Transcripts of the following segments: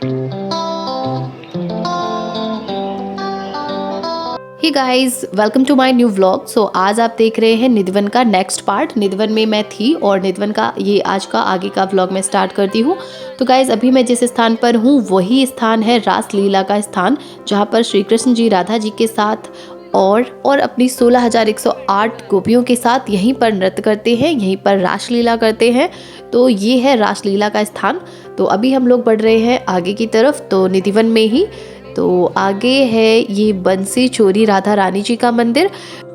Hey guys, welcome to my new vlog. So आज आप देख रहे हैं निधिवन का नेक्स्ट पार्ट। निधिवन में मैं थी और निधिवन का ये आज का आगे का व्लॉग मैं स्टार्ट करती हूँ। तो गाइस, अभी मैं जिस स्थान पर हूँ वही स्थान है रासलीला का स्थान, जहाँ पर श्री कृष्ण जी राधा जी के साथ और अपनी 16,108 गोपियों के साथ यहीं पर नृत्य करते हैं, यहीं पर रासलीला करते हैं। तो ये है रासलीला का स्थान। तो अभी हम लोग बढ़ रहे हैं आगे की तरफ, तो निधिवन में ही। तो आगे है ये बंसी छोरी राधा रानी जी का मंदिर।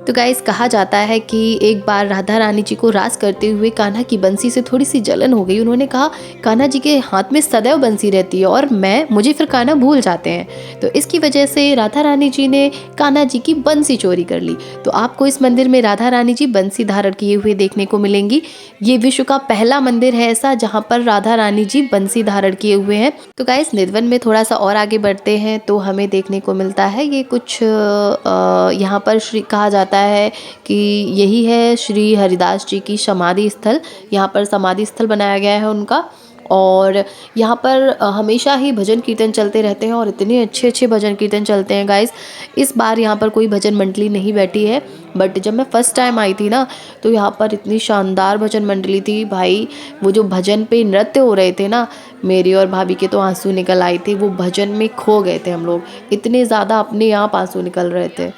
तो गाइस, कहा जाता है कि एक बार राधा रानी जी को रास करते हुए कान्हा की बंसी से थोड़ी सी जलन हो गई। उन्होंने कहा कान्हा जी के हाथ में सदैव बंसी रहती है और मुझे फिर कान्हा भूल जाते हैं। तो इसकी वजह से राधा रानी जी ने कान्हा जी की बंसी चोरी कर ली। तो आपको इस मंदिर में राधा रानी जी बंसी धारण किए हुए देखने को मिलेंगी। ये विश्व का पहला मंदिर है ऐसा जहाँ पर राधा रानी जी बंसी धारण किए हुए हैं। तो गाइस, निधिवन में थोड़ा सा और आगे बढ़ते हैं तो हमें देखने को मिलता है ये कुछ यहाँ पर कहा जाता है कि यही है श्री हरिदास जी की समाधि स्थल। यहाँ पर समाधि स्थल बनाया गया है उनका, और यहाँ पर हमेशा ही भजन कीर्तन चलते रहते हैं और इतने अच्छे अच्छे भजन कीर्तन चलते हैं गाइस। इस बार यहाँ पर कोई भजन मंडली नहीं बैठी है, बट जब मैं फर्स्ट टाइम आई थी ना तो यहाँ पर इतनी शानदार भजन मंडली थी भाई। वो जो भजन पे नृत्य हो रहे थे ना, मेरी और भाभी के तो आंसू निकल आए थे। वो भजन में खो गए थे हम लोग, इतने ज़्यादा अपने आप आंसू निकल रहे थे।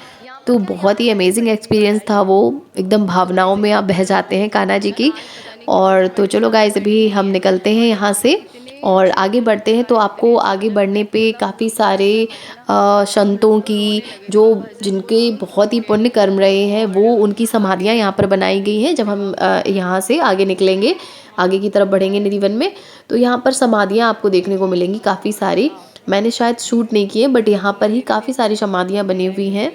तो बहुत ही अमेजिंग एक्सपीरियंस था वो, एकदम भावनाओं में आप बह जाते हैं कान्हा जी की। और तो चलो गाइस, अभी हम निकलते हैं यहाँ से और आगे बढ़ते हैं। तो आपको आगे बढ़ने पे काफ़ी सारे संतों की जिनके बहुत ही पुण्य कर्म रहे हैं वो उनकी समाधियाँ यहाँ पर बनाई गई हैं। जब हम यहाँ से आगे निकलेंगे, आगे की तरफ बढ़ेंगे निधिवन में, तो यहाँ पर समाधियाँ आपको देखने को मिलेंगी काफ़ी सारी। मैंने शायद शूट नहीं किए, बट यहाँ पर ही काफ़ी सारी समाधियाँ बनी हुई हैं।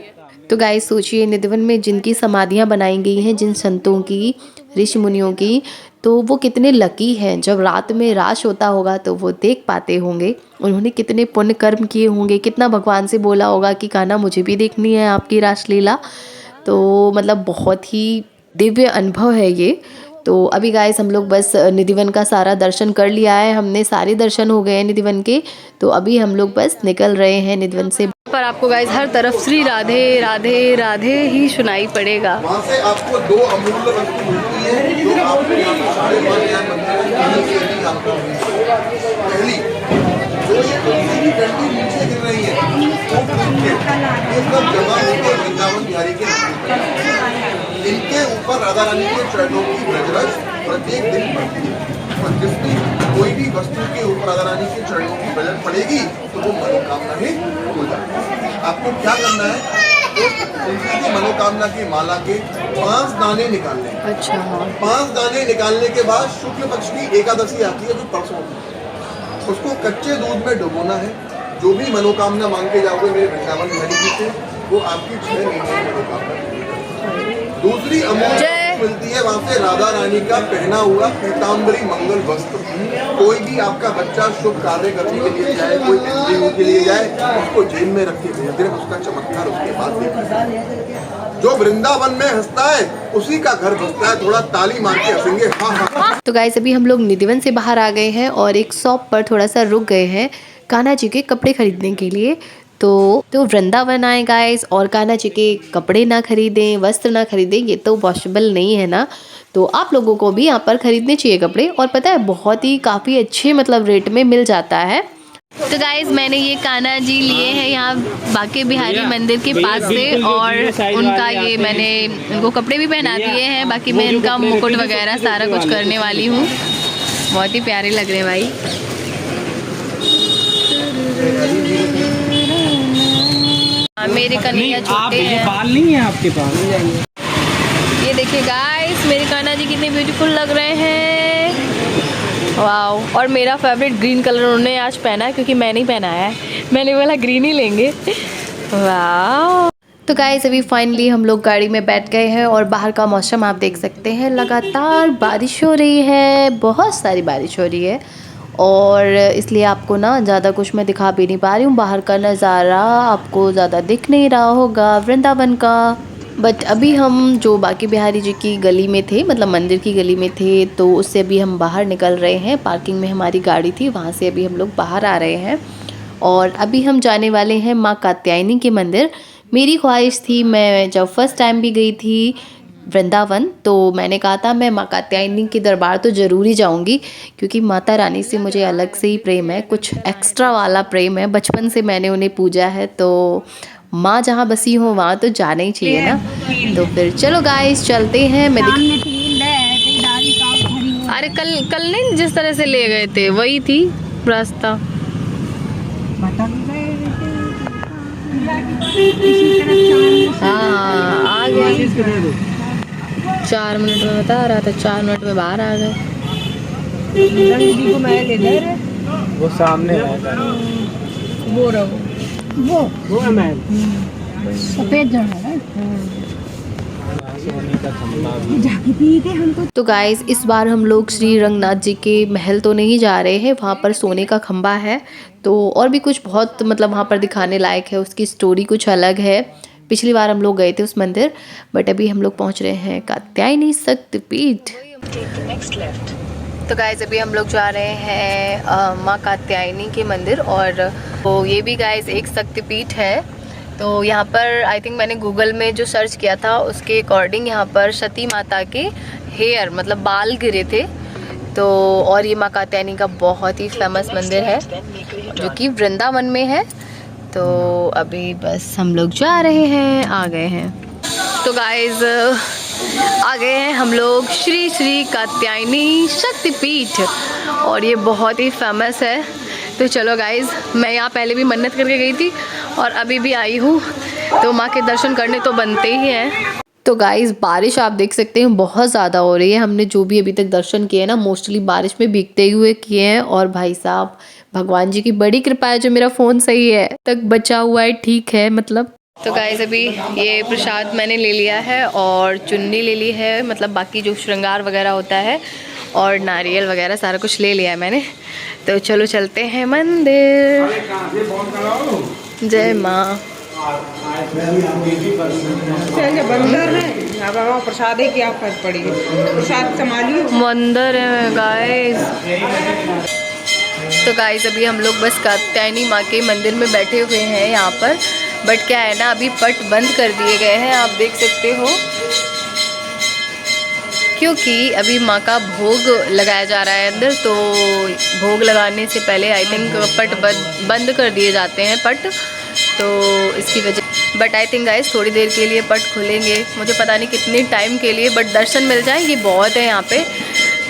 तो गाइस, सोचिए निधिवन में जिनकी समाधियाँ बनाई गई हैं, जिन संतों की, ऋषि मुनियों की, तो वो कितने लकी हैं। जब रात में रास होता होगा तो वो देख पाते होंगे। उन्होंने कितने पुण्य कर्म किए होंगे, कितना भगवान से बोला होगा कि कान्हा मुझे भी देखनी है आपकी रासलीला। तो मतलब बहुत ही दिव्य अनुभव है ये। तो अभी गाइस, हम लोग बस निधिवन का सारा दर्शन कर लिया है, हमने सारे दर्शन हो गए हैं निधिवन के। तो अभी हम लोग बस निकल रहे हैं निधिवन से। पर आपको गाइस हर तरफ श्री राधे राधे राधे ही सुनाई पड़ेगा। वहाँ से आपको दो अमूल्य वस्तु मिलती है जो आपको पहली, जो ये तुलसी की डंडी नीचे गिर रही है ये सब जमा होकर वृंदावन बिहारी के इनके ऊपर राधा रानी के चरणों की ब्रजरस प्रत्येक दिन पड़ती है। और जिस दिन कोई भी वस्तु के ऊपर राधा रानी के चरणों की ब्रजरस पड़ेगी तो वो मनोकामना ही हो जाती है। आपको क्या करना है, तुलसी की मनोकामना की माला के 5 दाने निकालने। अच्छा। 5 दाने निकालने के बाद शुक्ल पक्ष की एकादशी आती है जो परसों होती है, उसको कच्चे दूध में डुबोना है। जो भी मनोकामना मांग के जाओगे मेरे वृंदावन बिहारी जी से, वो आपकी 6 महीने की मनोकामना। दूसरी अमूल्य मिलती है वहाँ से राधा रानी का पहना हुआ पीताम्बरी मंगल वस्त्र। कोई भी आपका बच्चा शुभ कार्य करने के लिए जाए, कोई इंद्रियों के लिए जाए, उसको जेब में रख के भेज दे, उसका चमत्कार उसके बाद देखा। जो वृंदावन में हंसता है उसी का घर बसता है। थोड़ा ताली मार के हंसेंगे। हाँ हाँ। तो गाइस, अभी हम लोग निधिवन से बाहर आ गए हैं और एक शॉप पर थोड़ा सा रुक गए हैं कान्हा जी के कपड़े खरीदने के लिए। तो वृंदावन आए गाइस और कान्हा जी के कपड़े ना खरीदें, वस्त्र ना खरीदें, ये तो पॉसिबल नहीं है ना। तो आप लोगों को भी यहाँ पर खरीदने चाहिए कपड़े, और पता है बहुत ही काफ़ी अच्छे मतलब रेट में मिल जाता है। तो गाइज, मैंने ये कान्हा जी लिए हैं यहाँ बांके बिहारी मंदिर के पास से, और उनका ये मैंने उनको कपड़े भी पहना दिए हैं। बाकी मैं इनका मुकुट वगैरह सारा कुछ करने वाली हूँ। बहुत ही प्यारे लग रहे हैं भाई। मेरे कन्हैया छोटे हैं। बाल नहीं है आपके पास? ये देखिए गाइस, मेरे कान्हा जी कितने ब्यूटीफुल लग रहे हैं। वाओ। और मेरा फेवरेट ग्रीन कलर उन्होंने आज पहना है क्योंकि मैंने ही पहनाया है। मैंने बोला ग्रीन ही लेंगे। वाओ। तो गाइस, अभी फाइनली हम लोग गाड़ी में बैठ गए हैं और बाहर का मौसम आप देख सकते हैं, लगातार बारिश हो रही है, बहुत सारी बारिश हो रही है। और इसलिए आपको ना ज़्यादा कुछ मैं दिखा भी नहीं पा रही हूँ। बाहर का नज़ारा आपको ज़्यादा दिख नहीं रहा होगा वृंदावन का। बट अभी हम जो बांके बिहारी जी की गली में थे, मतलब मंदिर की गली में थे, तो उससे अभी हम बाहर निकल रहे हैं। पार्किंग में हमारी गाड़ी थी, वहाँ से अभी हम लोग बाहर आ रहे हैं और अभी हम जाने वाले हैं माँ कात्यायनी के मंदिर। मेरी ख्वाहिश थी, मैं जब फर्स्ट टाइम भी गई थी वृंदावन, तो मैंने कहा था मैं माँ कात्यायनी के दरबार तो ज़रूर ही जाऊँगी, क्योंकि माता रानी से मुझे अलग से ही प्रेम है, कुछ एक्स्ट्रा वाला प्रेम है। बचपन से मैंने उन्हें पूजा है, तो माँ जहाँ बसी हो वहाँ तो जाना ही चाहिए ना। तो फिर चलो गाइस चलते हैं। अरे कल नहीं जिस तरह से ले गए थे वही थी रास्ता। हाँ आ गए, 4 मिनट में बता रहा था, 4 मिनट में बाहर आ गए। वो सामने है वो सफेद जो है तो गाइस इस बार हम लोग श्री रंगनाथ जी के महल तो नहीं जा रहे हैं, वहाँ पर सोने का खंबा है, तो और भी कुछ बहुत मतलब वहाँ पर दिखाने लायक है, उसकी स्टोरी कुछ अलग है। पिछली बार हम लोग गए थे उस मंदिर, बट अभी हम लोग पहुँच रहे हैं कात्यायनी शक्तिपीठ। तो गाइस अभी हम लोग जा रहे हैं माँ कात्यायनी के मंदिर, और तो ये भी गाइस एक शक्तिपीठ है। तो यहाँ पर आई थिंक मैंने गूगल में जो सर्च किया था उसके अकॉर्डिंग यहाँ पर सती माता के हेयर मतलब बाल गिरे थे। तो और ये माँ कात्यायनी का बहुत ही फेमस मंदिर है जो कि वृंदावन में है। तो अभी बस हम लोग जा रहे हैं, आ गए हैं। तो गाइस आ गए हैं हम लोग श्री श्री कात्यायनी शक्तिपीठ, और ये बहुत ही फेमस है। तो चलो गाइस, मैं यहाँ पहले भी मन्नत करके गई थी और अभी भी आई हूँ, तो माँ के दर्शन करने तो बनते ही हैं। तो गाइस बारिश आप देख सकते हैं बहुत ज़्यादा हो रही है। हमने जो भी अभी तक दर्शन किए हैं ना, मोस्टली बारिश में भीगते हुए किए हैं। और भाई साहब भगवान जी की बड़ी कृपा है जो मेरा फ़ोन सही है तक बचा हुआ है, ठीक है मतलब। तो गाइस अभी ये प्रसाद मैंने ले लिया है और चुन्नी ले ली है, मतलब बाकी जो श्रृंगार वगैरह होता है, और नारियल वगैरह सारा कुछ ले लिया है मैंने। तो चलो चलते हैं मंदिर। जय माँ। प्रसाद है, क्या फर्क पड़ेगी, प्रसाद संभालिए। मंदिर है गाइस। तो गाइस अभी हम लोग बस कात्यायनी माँ के मंदिर में बैठे हुए हैं यहाँ पर, बट क्या है ना अभी पट बंद कर दिए गए हैं, आप देख सकते हो, क्योंकि अभी माँ का भोग लगाया जा रहा है अंदर। तो भोग लगाने से पहले आई थिंक पट बंद कर दिए जाते हैं पट, तो इसकी वजह। बट आई थिंक गाइस थोड़ी देर के लिए पट खुलेंगे, मुझे पता नहीं कितने टाइम के लिए, बट दर्शन मिल जाए ये बहुत है यहाँ पे।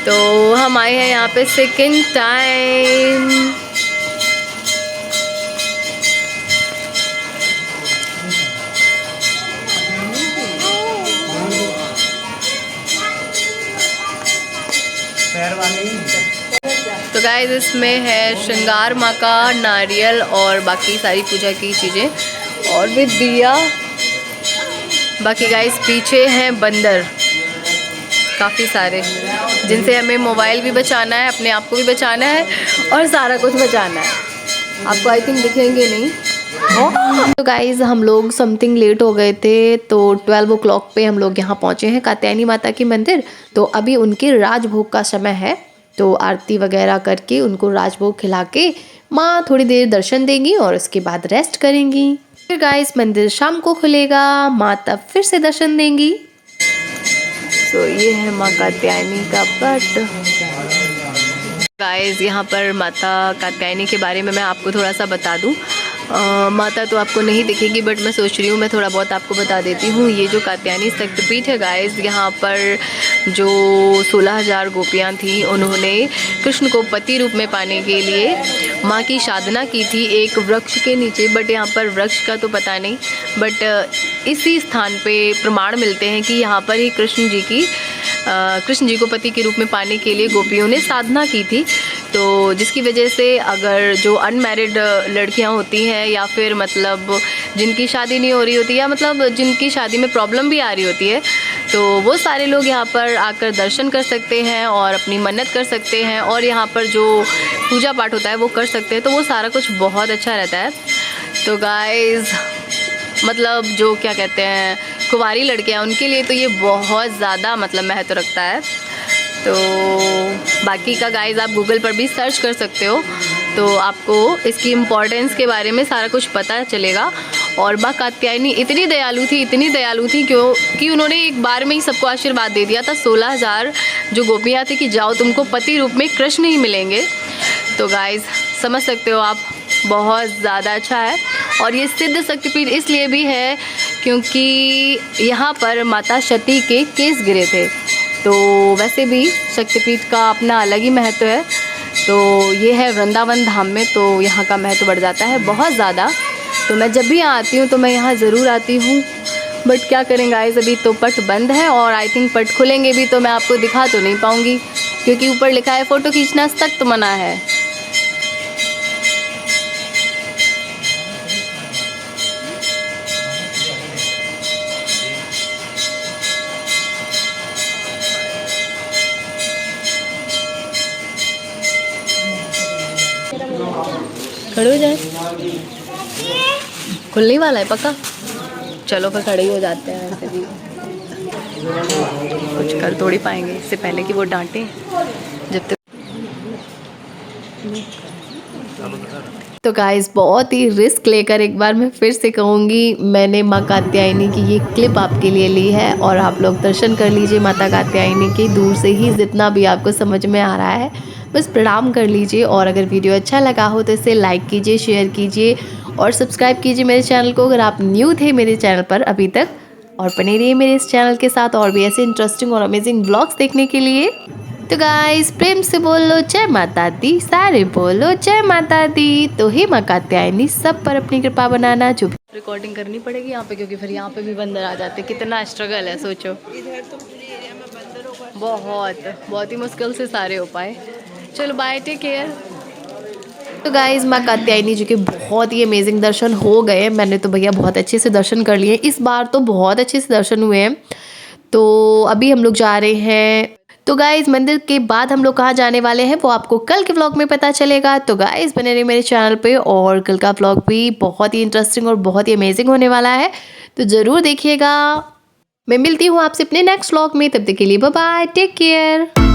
तो हम आए हैं यहाँ पे सेकेंड टाइम। तो गाइस इसमें है श्रृंगार माँ का, नारियल और बाकी सारी पूजा की चीज़ें, और भी दिया। बाकी गाइस पीछे हैं बंदर काफ़ी सारे, जिनसे हमें मोबाइल भी बचाना है, अपने आप को भी बचाना है, और सारा कुछ बचाना है। आपको आई थिंक दिखेंगे नहीं। तो गाइज़ हम लोग समथिंग लेट हो गए थे, तो 12 o'clock पे हम लोग यहाँ पहुँचे हैं कात्यायनी माता के मंदिर। तो अभी उनके राजभोग का समय है, तो आरती वगैरह करके उनको राजभोग खिला के माँ थोड़ी देर दर्शन देंगी और उसके बाद रेस्ट करेंगी। फिर गाइस मंदिर शाम को खुलेगा, माँ तब फिर से दर्शन देंगी। तो ये है माँ कात्यायनी का पट। गाइस यहाँ पर माता कात्यायनी के बारे में मैं आपको थोड़ा सा बता दूँ। माता तो आपको नहीं दिखेगी, बट मैं सोच रही हूँ मैं थोड़ा बहुत आपको बता देती हूँ। ये जो कात्यायनी शक्तिपीठ है गाइस, यहाँ पर जो 16,000 गोपियाँ थी, उन्होंने कृष्ण को पति रूप में पाने के लिए माँ की साधना की थी एक वृक्ष के नीचे। बट यहाँ पर वृक्ष का तो पता नहीं, बट इसी स्थान पे प्रमाण मिलते हैं कि यहाँ पर ही कृष्ण जी को पति के रूप में पाने के लिए गोपियों ने साधना की थी। तो जिसकी वजह से अगर जो अनमैरिड लड़कियां होती हैं, या फिर मतलब जिनकी शादी नहीं हो रही होती, या मतलब जिनकी शादी में प्रॉब्लम भी आ रही होती है, तो वो सारे लोग यहाँ पर आकर दर्शन कर सकते हैं और अपनी मन्नत कर सकते हैं, और यहाँ पर जो पूजा पाठ होता है वो कर सकते हैं। तो वो सारा कुछ बहुत अच्छा रहता है। तो गाइज़ मतलब जो क्या कहते हैं कुंवारी लड़कियां, उनके लिए तो ये बहुत ज़्यादा मतलब महत्व रखता है। तो बाकी का गाइस आप गूगल पर भी सर्च कर सकते हो, तो आपको इसकी इम्पोर्टेंस के बारे में सारा कुछ पता चलेगा। और माँ कात्यायनी इतनी दयालु थी क्योंकि उन्होंने एक बार में ही सबको आशीर्वाद दे दिया था। 16,000 जो गोपियाँ थी कि जाओ तुमको पति रूप में कृष्ण ही मिलेंगे। तो गाइस समझ सकते हो आप, बहुत ज़्यादा अच्छा है। और ये सिद्ध शक्तिपीठ इसलिए भी है क्योंकि यहाँ पर माता सती के केस गिरे थे। तो वैसे भी शक्तिपीठ का अपना अलग ही महत्व है। तो ये है वृंदावन धाम में, तो यहाँ का महत्व बढ़ जाता है बहुत ज़्यादा। तो मैं जब भी यहाँ आती हूँ तो मैं यहाँ ज़रूर आती हूँ, बट क्या करें गाइस, अभी तो पट बंद है और आई थिंक पट खुलेंगे भी तो मैं आपको दिखा तो नहीं पाऊँगी, क्योंकि ऊपर लिखा है फ़ोटो खींचना सख्त मना है। खड़े हो जाए, खुलने वाला है पक्का। चलो फिर खड़े ही हो जाते हैं, वैसे भी कुछ कर थोड़ी पाएंगे इससे पहले कि वो डांटे जब तक। तो गाइस बहुत ही रिस्क लेकर एक बार मैं फिर से कहूँगी, मैंने माँ कात्यायनी की ये क्लिप आपके लिए ली है और आप लोग दर्शन कर लीजिए माता कात्यायनी के। दूर से ही जितना भी आपको समझ में आ रहा है बस प्रणाम कर लीजिए। और अगर वीडियो अच्छा लगा हो तो इसे लाइक कीजिए, शेयर कीजिए और सब्सक्राइब कीजिए मेरे चैनल को अगर आप न्यू थे मेरे चैनल पर अभी तक। और बने रहिए मेरे इस चैनल के साथ और भी ऐसे इंटरेस्टिंग और अमेजिंग ब्लॉग्स देखने के लिए। तो गाइस प्रेम से बोलो जय माता दी, सारे बोलो जय माता दी। तो हे माँ कात्यायनी सब पर अपनी कृपा बनाना। जो रिकॉर्डिंग करनी पड़ेगी यहाँ पे, क्योंकि फिर यहाँ पे भी बंदर आ जाते, कितना स्ट्रगल है सोचो। इधर तो पूरे एरिया में बंदर होगा, बहुत ही मुश्किल से सारे हो पाए। चलो बाय, टेक केयर। तो गाइस माँ कात्यायनी जी के बहुत ही अमेजिंग दर्शन हो गए। मैंने तो भैया बहुत अच्छे से दर्शन कर लिए, इस बार तो बहुत अच्छे से दर्शन हुए हैं। तो अभी हम लोग जा रहे हैं। तो गाइस मंदिर के बाद हम लोग कहाँ जाने वाले हैं वो आपको कल के व्लॉग में पता चलेगा। तो गाइस बने रहिए मेरे चैनल पे, और कल का व्लॉग भी बहुत ही इंटरेस्टिंग और बहुत ही अमेजिंग होने वाला है, तो ज़रूर देखिएगा। मैं मिलती हूँ आपसे अपने नेक्स्ट व्लॉग में, तब तक के लिए बाय बाय, टेक केयर।